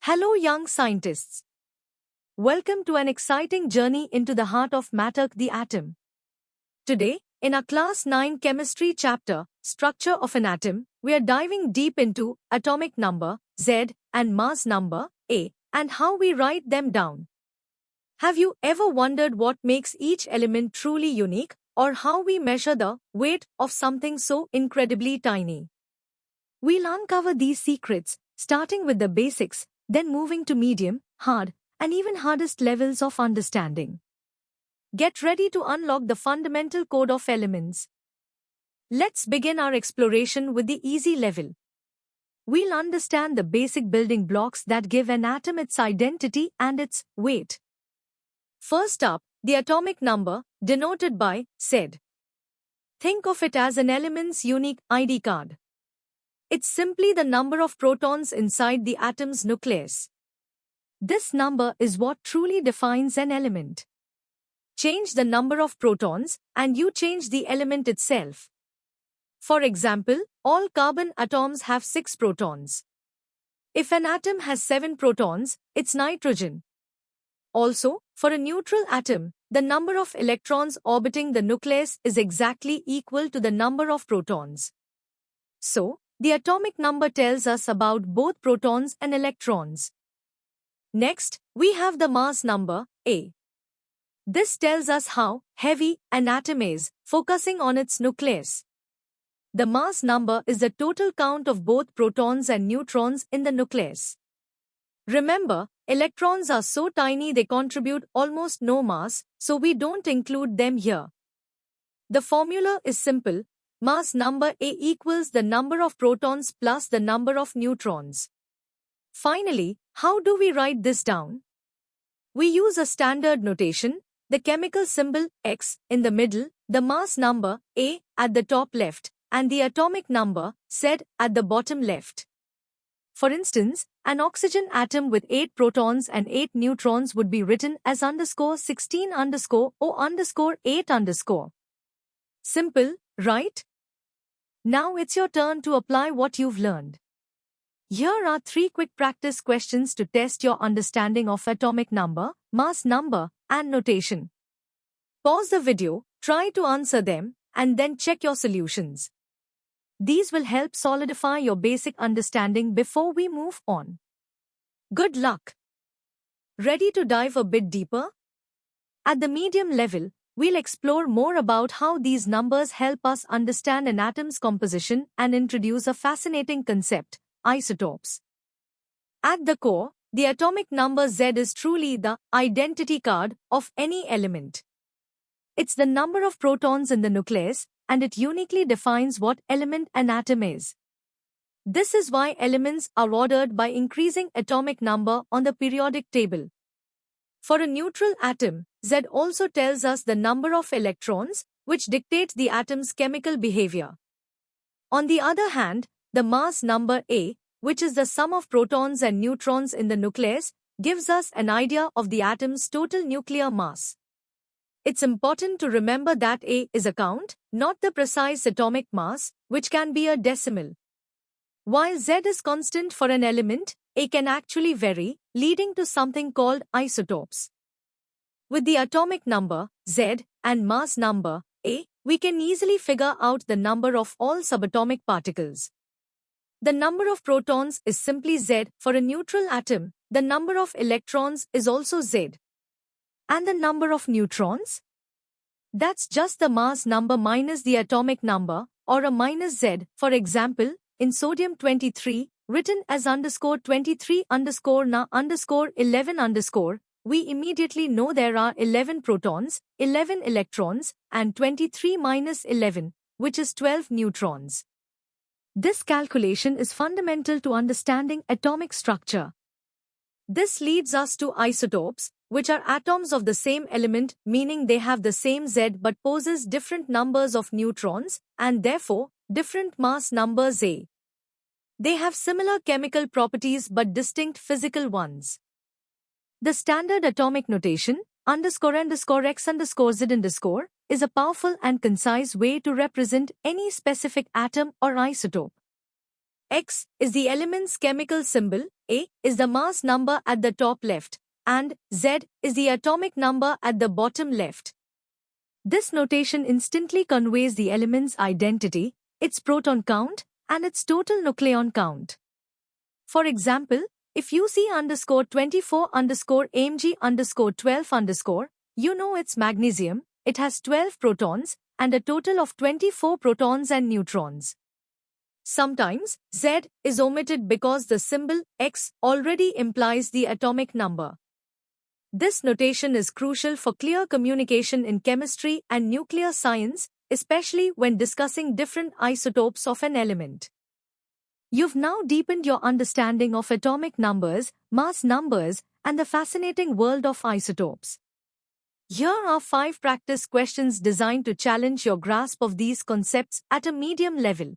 Hello, young scientists. Welcome to an exciting journey into the heart of matter, the atom. Today, in our Class 9 Chemistry chapter, Structure of an Atom, we are diving deep into atomic number, Z, and mass number, A, and how we write them down. Have you ever wondered what makes each element truly unique, or how we measure the weight of something so incredibly tiny? We'll uncover these secrets, starting with the basics, then moving to medium, hard, and even hardest levels of understanding. Get ready to unlock the fundamental code of elements. Let's begin our exploration with the easy level. We'll understand the basic building blocks that give an atom its identity and its weight. First up, the atomic number, denoted by Z. Think of it as an element's unique ID card. It's simply the number of protons inside the atom's nucleus. This number is what truly defines an element. Change the number of protons, and you change the element itself. For example, all carbon atoms have 6 protons. If an atom has 7 protons, it's nitrogen. Also, for a neutral atom, the number of electrons orbiting the nucleus is exactly equal to the number of protons. So, the atomic number tells us about both protons and electrons. Next, we have the mass number, A. This tells us how heavy an atom is, focusing on its nucleus. The mass number is the total count of both protons and neutrons in the nucleus. Remember, electrons are so tiny they contribute almost no mass, so we don't include them here. The formula is simple. Mass number A equals the number of protons plus the number of neutrons. Finally, how do we write this down? We use a standard notation, the chemical symbol X in the middle, the mass number A at the top left, and the atomic number Z at the bottom left. For instance, an oxygen atom with 8 protons and 8 neutrons would be written as _16_O_8_. Simple, right? Now it's your turn to apply what you've learned. Here are 3 quick practice questions to test your understanding of atomic number, mass number, and notation. Pause the video, try to answer them, and then check your solutions. These will help solidify your basic understanding before we move on. Good luck! Ready to dive a bit deeper? At the medium level, we'll explore more about how these numbers help us understand an atom's composition and introduce a fascinating concept, isotopes. At the core, the atomic number Z is truly the identity card of any element. It's the number of protons in the nucleus, and it uniquely defines what element an atom is. This is why elements are ordered by increasing atomic number on the periodic table. For a neutral atom, Z also tells us the number of electrons, which dictate the atom's chemical behavior. On the other hand, the mass number A, which is the sum of protons and neutrons in the nucleus, gives us an idea of the atom's total nuclear mass. It's important to remember that A is a count, not the precise atomic mass, which can be a decimal. While Z is constant for an element, A can actually vary, leading to something called isotopes. With the atomic number, Z, and mass number, A, we can easily figure out the number of all subatomic particles. The number of protons is simply Z. For a neutral atom, the number of electrons is also Z. And the number of neutrons? That's just the mass number minus the atomic number, or a minus Z. For example, in sodium-23, written as _23_Na_11_, we immediately know there are 11 protons, 11 electrons, and 23 minus 11, which is 12 neutrons. This calculation is fundamental to understanding atomic structure. This leads us to isotopes, which are atoms of the same element, meaning they have the same Z but possess different numbers of neutrons, and therefore, different mass numbers A. They have similar chemical properties but distinct physical ones. The standard atomic notation, _X_Z_, is a powerful and concise way to represent any specific atom or isotope. X is the element's chemical symbol, A is the mass number at the top left, and Z is the atomic number at the bottom left. This notation instantly conveys the element's identity, its proton count, and its total nucleon count. For example, if UC_24_AMG_12_, you know it's magnesium, it has 12 protons, and a total of 24 protons and neutrons. Sometimes, Z is omitted because the symbol X already implies the atomic number. This notation is crucial for clear communication in chemistry and nuclear science, especially when discussing different isotopes of an element. You've now deepened your understanding of atomic numbers, mass numbers, and the fascinating world of isotopes. Here are 5 practice questions designed to challenge your grasp of these concepts at a medium level.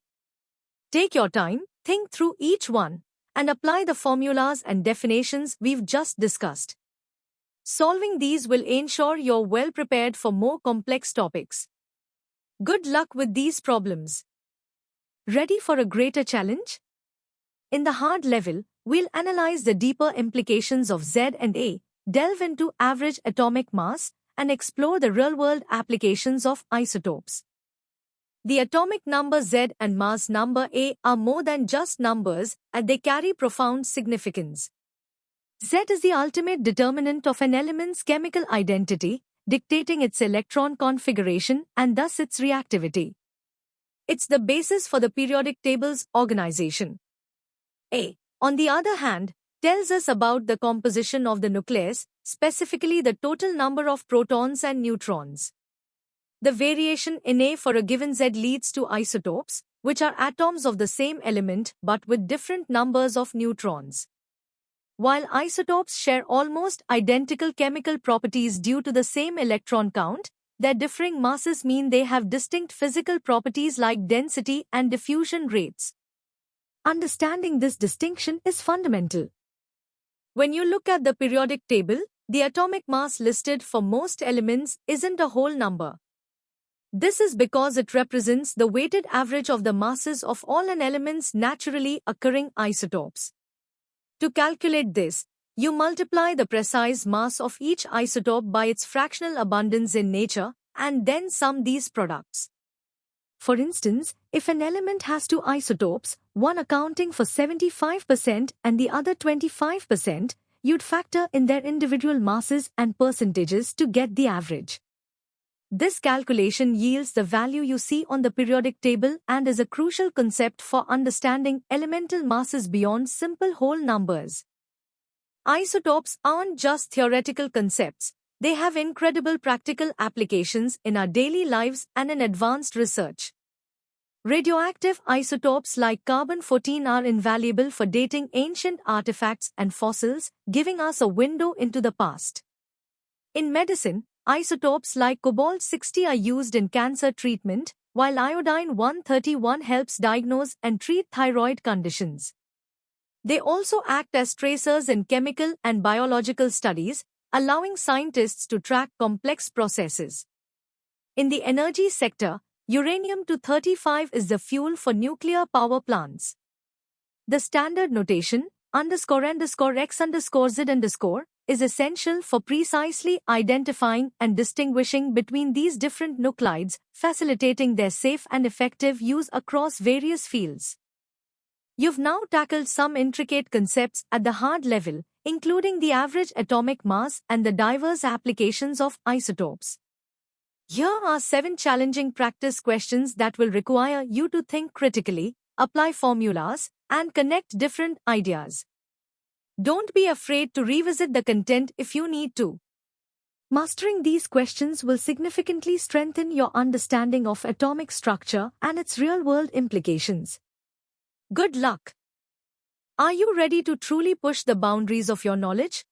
Take your time, think through each one, and apply the formulas and definitions we've just discussed. Solving these will ensure you're well prepared for more complex topics. Good luck with these problems. Ready for a greater challenge? In the hard level, we'll analyze the deeper implications of Z and A, delve into average atomic mass, and explore the real-world applications of isotopes. The atomic number Z and mass number A are more than just numbers, and they carry profound significance. Z is the ultimate determinant of an element's chemical identity, dictating its electron configuration and thus its reactivity. It's the basis for the periodic table's organization. A, on the other hand, tells us about the composition of the nucleus, specifically the total number of protons and neutrons. The variation in A for a given Z leads to isotopes, which are atoms of the same element but with different numbers of neutrons. While isotopes share almost identical chemical properties due to the same electron count, their differing masses mean they have distinct physical properties like density and diffusion rates. Understanding this distinction is fundamental. When you look at the periodic table, the atomic mass listed for most elements isn't a whole number. This is because it represents the weighted average of the masses of all an element's naturally occurring isotopes. To calculate this, you multiply the precise mass of each isotope by its fractional abundance in nature, and then sum these products. For instance, if an element has 2 isotopes, one accounting for 75% and the other 25%, you'd factor in their individual masses and percentages to get the average. This calculation yields the value you see on the periodic table and is a crucial concept for understanding elemental masses beyond simple whole numbers. Isotopes aren't just theoretical concepts, they have incredible practical applications in our daily lives and in advanced research. Radioactive isotopes like carbon-14 are invaluable for dating ancient artifacts and fossils, giving us a window into the past. In medicine, isotopes like cobalt-60 are used in cancer treatment, while iodine-131 helps diagnose and treat thyroid conditions. They also act as tracers in chemical and biological studies, allowing scientists to track complex processes. In the energy sector, uranium-235 is the fuel for nuclear power plants. The standard notation, __X_Z_, is essential for precisely identifying and distinguishing between these different nuclides, facilitating their safe and effective use across various fields. You've now tackled some intricate concepts at the hard level, including the average atomic mass and the diverse applications of isotopes. Here are 7 challenging practice questions that will require you to think critically, apply formulas, and connect different ideas. Don't be afraid to revisit the content if you need to. Mastering these questions will significantly strengthen your understanding of atomic structure and its real-world implications. Good luck! Are you ready to truly push the boundaries of your knowledge?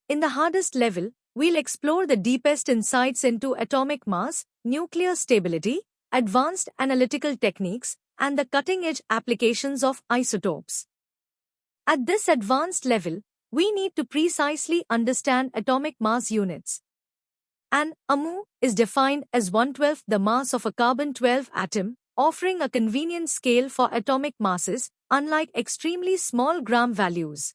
In the hardest level, we'll explore the deepest insights into atomic mass, nuclear stability, advanced analytical techniques, and the cutting-edge applications of isotopes. At this advanced level, we need to precisely understand atomic mass units. An AMU is defined as 1/12 the mass of a carbon-12 atom, offering a convenient scale for atomic masses, unlike extremely small gram values.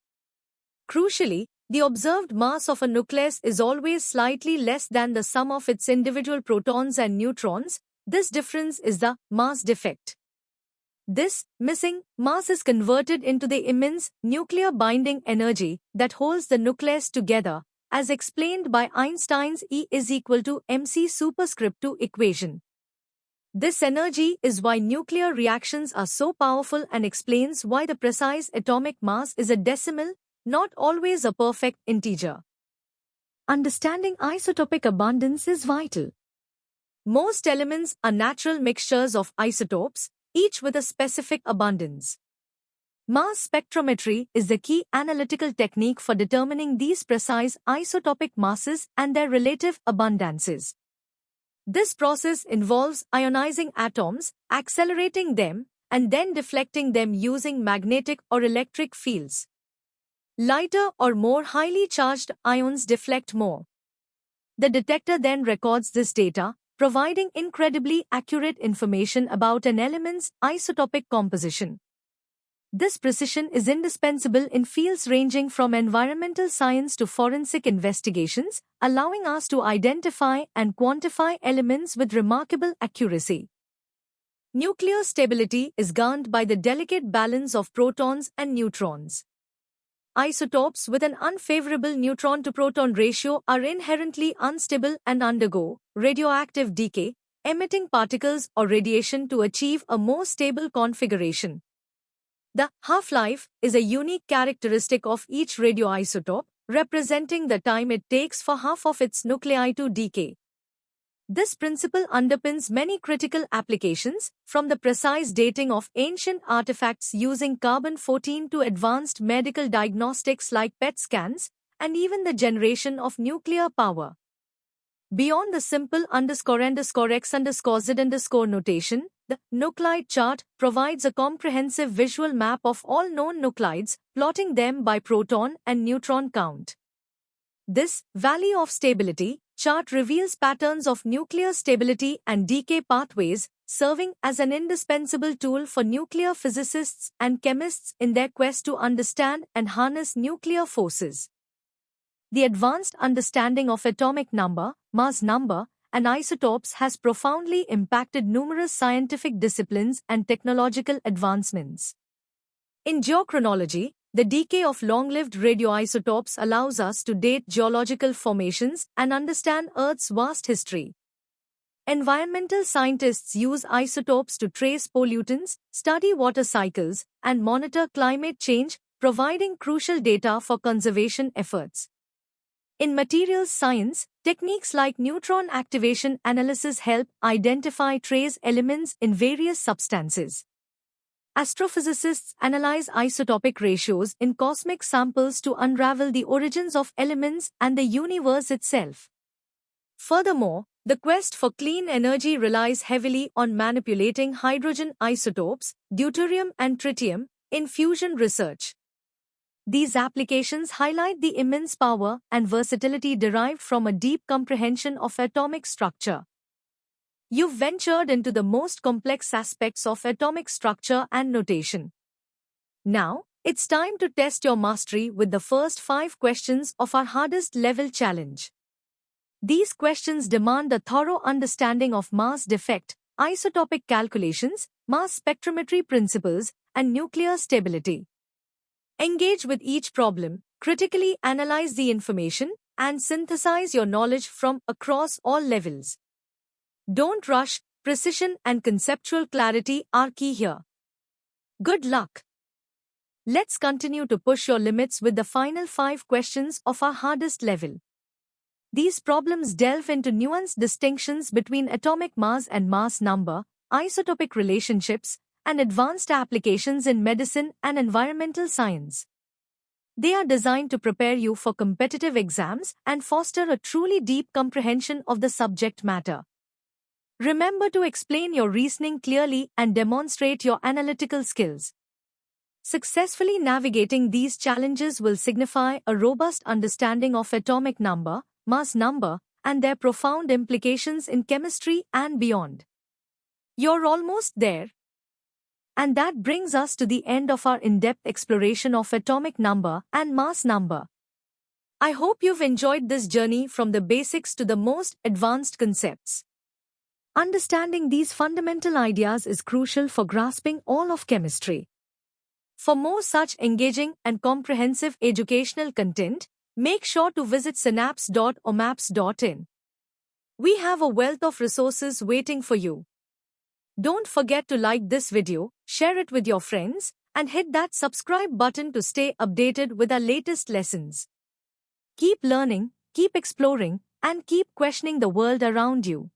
Crucially, the observed mass of a nucleus is always slightly less than the sum of its individual protons and neutrons. This difference is the mass defect. This missing mass is converted into the immense nuclear binding energy that holds the nucleus together, as explained by Einstein's E is equal to mc superscript 2 equation. This energy is why nuclear reactions are so powerful and explains why the precise atomic mass is a decimal, not always a perfect integer. Understanding isotopic abundance is vital. Most elements are natural mixtures of isotopes, each with a specific abundance. Mass spectrometry is the key analytical technique for determining these precise isotopic masses and their relative abundances. This process involves ionizing atoms, accelerating them, and then deflecting them using magnetic or electric fields. Lighter or more highly charged ions deflect more. The detector then records this data, providing incredibly accurate information about an element's isotopic composition. This precision is indispensable in fields ranging from environmental science to forensic investigations, allowing us to identify and quantify elements with remarkable accuracy. Nuclear stability is governed by the delicate balance of protons and neutrons. Isotopes with an unfavorable neutron-to-proton ratio are inherently unstable and undergo radioactive decay, emitting particles or radiation to achieve a more stable configuration. The half-life is a unique characteristic of each radioisotope, representing the time it takes for half of its nuclei to decay. This principle underpins many critical applications, from the precise dating of ancient artifacts using carbon-14 to advanced medical diagnostics like PET scans, and even the generation of nuclear power. Beyond the simple _X_Z_ notation, the nuclide chart provides a comprehensive visual map of all known nuclides, plotting them by proton and neutron count. This Valley of Stability chart reveals patterns of nuclear stability and decay pathways, serving as an indispensable tool for nuclear physicists and chemists in their quest to understand and harness nuclear forces. The advanced understanding of atomic number, mass number, and isotopes has profoundly impacted numerous scientific disciplines and technological advancements. In geochronology, the decay of long-lived radioisotopes allows us to date geological formations and understand Earth's vast history. Environmental scientists use isotopes to trace pollutants, study water cycles, and monitor climate change, providing crucial data for conservation efforts. In materials science, techniques like neutron activation analysis help identify trace elements in various substances. Astrophysicists analyze isotopic ratios in cosmic samples to unravel the origins of elements and the universe itself. Furthermore, the quest for clean energy relies heavily on manipulating hydrogen isotopes, deuterium and tritium, in fusion research. These applications highlight the immense power and versatility derived from a deep comprehension of atomic structure. You've ventured into the most complex aspects of atomic structure and notation. Now, it's time to test your mastery with the first 5 questions of our hardest level challenge. These questions demand a thorough understanding of mass defect, isotopic calculations, mass spectrometry principles, and nuclear stability. Engage with each problem, critically analyze the information, and synthesize your knowledge from across all levels. Don't rush, precision and conceptual clarity are key here. Good luck! Let's continue to push your limits with the final 5 questions of our hardest level. These problems delve into nuanced distinctions between atomic mass and mass number, isotopic relationships, and advanced applications in medicine and environmental science. They are designed to prepare you for competitive exams and foster a truly deep comprehension of the subject matter. Remember to explain your reasoning clearly and demonstrate your analytical skills. Successfully navigating these challenges will signify a robust understanding of atomic number, mass number, and their profound implications in chemistry and beyond. You're almost there. And that brings us to the end of our in-depth exploration of atomic number and mass number. I hope you've enjoyed this journey from the basics to the most advanced concepts. Understanding these fundamental ideas is crucial for grasping all of chemistry. For more such engaging and comprehensive educational content, make sure to visit synapse.omaps.in. We have a wealth of resources waiting for you. Don't forget to like this video, share it with your friends, and hit that subscribe button to stay updated with our latest lessons. Keep learning, keep exploring, and keep questioning the world around you.